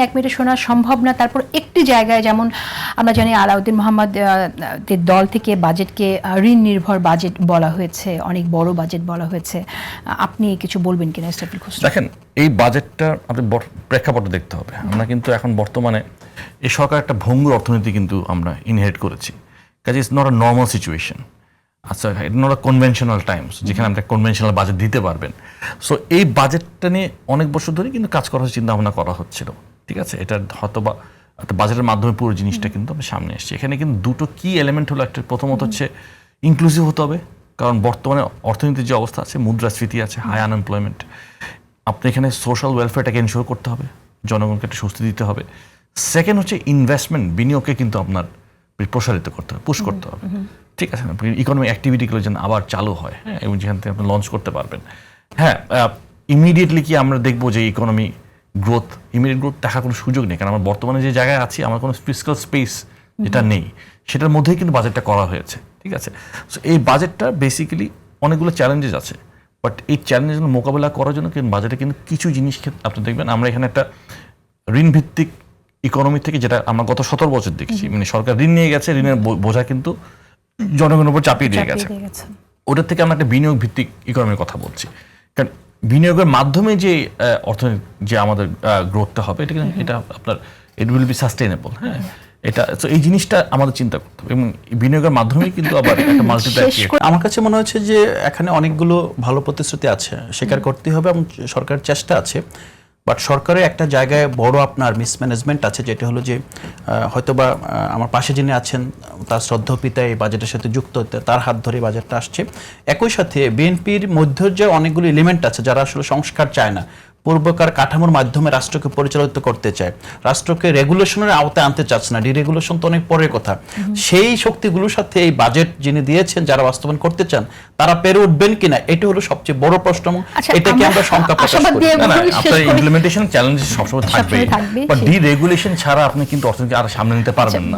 এক মিনিটে শোনা সম্ভব না। তারপর একটি জায়গায় যেমন আমরা জানি আলাউদ্দিন মোহাম্মদের দল থেকে বাজেটকে ঋণ নির্ভর বাজেট বলা হয়েছে, অনেক বড় বাজেট বলা হয়েছে। আপনি কিছু বলবেন কিনা ইসরাফিল খসরু? দেখেন, এই বাজেটটা আপনি প্রেক্ষাপটে দেখতে হবে। আমরা কিন্তু এখন বর্তমানে এই সরকার একটা ভঙ্গুর অর্থনীতি কিন্তু আমরা ইনহেরিট করেছি। কাজে it's not a normal situation. আচ্ছা, it's not a conventional times যেখানে আপনি কনভেনশনাল বাজেট দিতে পারবেন। সো এই বাজেটটা নিয়ে অনেক বছর ধরে কিন্তু কাজ করার চিন্তা ভাবনা করা হচ্ছিল, ঠিক আছে। এটা হয়তো বা একটা বাজেটের মাধ্যমে পুরো জিনিসটা কিন্তু আমি সামনে এসেছে। এখানে কিন্তু দুটো কি এলিমেন্ট হলো। একটা প্রথমত হচ্ছে ইনক্লুসিভ হতে হবে, কারণ বর্তমানে অর্থনীতির যে অবস্থা আছে, মুদ্রাস্ফীতি আছে, হাই আনএমপ্লয়মেন্ট। আপনি এখানে সোশ্যাল ওয়েলফেয়ারটাকে এনশিওর করতে হবে, জনগণকে একটা স্বস্তি দিতে হবে। সেকেন্ড হচ্ছে ইনভেস্টমেন্ট, বিনিয়োগকে কিন্তু আপনার প্রসারিত করতে হবে, পুশ করতে হবে, ঠিক আছে। ইকোনমিক অ্যাক্টিভিটিগুলো যেন আবার চালু হয়, হ্যাঁ, এবং যেখান থেকে আপনি লঞ্চ করতে পারবেন। হ্যাঁ, ইমিডিয়েটলি কি আমরা দেখবো যে ইমিডিয়েট গ্রোথ দেখার কোনো সুযোগ নেই, কারণ আমরা বর্তমানে যে জায়গায় আছি আমার কোনো ফিসক্যাল স্পেস যেটা নেই, সেটার মধ্যেই কিন্তু বাজেটটা করা হয়েছে, ঠিক আছে। সো এই বাজেটটা বেসিক্যালি অনেকগুলো চ্যালেঞ্জেস আছে, বাট এই চ্যালেঞ্জের মোকাবেলা করার জন্য কিন্তু বাজেটে কিন্তু কিছু জিনিস আপনি দেখবেন। আমরা এখানে একটা ঋণ ভিত্তিক ইকোনমি থেকে, যেটা আমরা গত 17 বছর দেখছি, মানে সরকার ঋণ নিয়ে গেছে, ঋণের বোঝা কিন্তু জনগণের উপর চাপিয়ে দিয়ে গেছে। ওটার থেকে আমরা একটা বিনিয়োগ ভিত্তিক ইকোনমির কথা বলছি, কারণ বিনিয়োগের মাধ্যমে যে অর্থনীতি যে আমাদের গ্রোথটা হবে, এটা আপনার ইট উইল বি সাস্টেইনেবল। হ্যাঁ, এটা তো এই জিনিসটা আমাদের চিন্তা করতে হবে, এবং বিনিয়োগের মাধ্যমেই কিন্তু আবার একটা মাল্টিপ্লায়ার। আমার কাছে মনে হচ্ছে যে এখানে অনেকগুলো ভালো প্রতিশ্রুতি আছে, স্বীকার করতে হবে, এবং সরকারের চেষ্টা আছে। বাট সরকারের একটা জায়গায় বড় আপনার মিসম্যানেজমেন্ট আছে, যেটা হলো যে হয়তোবা আমার পাশে যিনি আছেন তার শ্রদ্ধেয় পিতা এই বাজেটের সাথে যুক্ত হতে, তার হাত ধরে বাজেটটা আসছে। একই সাথে বিএনপির মধ্যে যে অনেকগুলো এলিমেন্ট আছে যারা আসলে সংস্কার চায় না, পূর্বকার কাঠামোর মাধ্যমে রাষ্ট্রকে পরিচালিত করতে চায়, রাষ্ট্রকে রেগুলেশনের আওতায় আনতে চাচ্ছে না, ডিরেগুলেশন তো অনেক পরের কথা। সেই শক্তিগুলোর সাথে এই বাজেট যিনি দিয়েছেন, যারা বাস্তবায়ন করতে চান, তারা পেরে উঠবেন কিনা, এটা হলো সবচেয়ে বড় প্রশ্ন। এটাকে আমরা শঙ্কা প্রকাশ করি। আপনার ইমপ্লিমেন্টেশন চ্যালেঞ্জ সবসময় থাকবে, বাট ডিরেগুলেশন ছাড়া আপনি কিন্তু অর্থনীতি আর সামনে নিতে পারবেন না।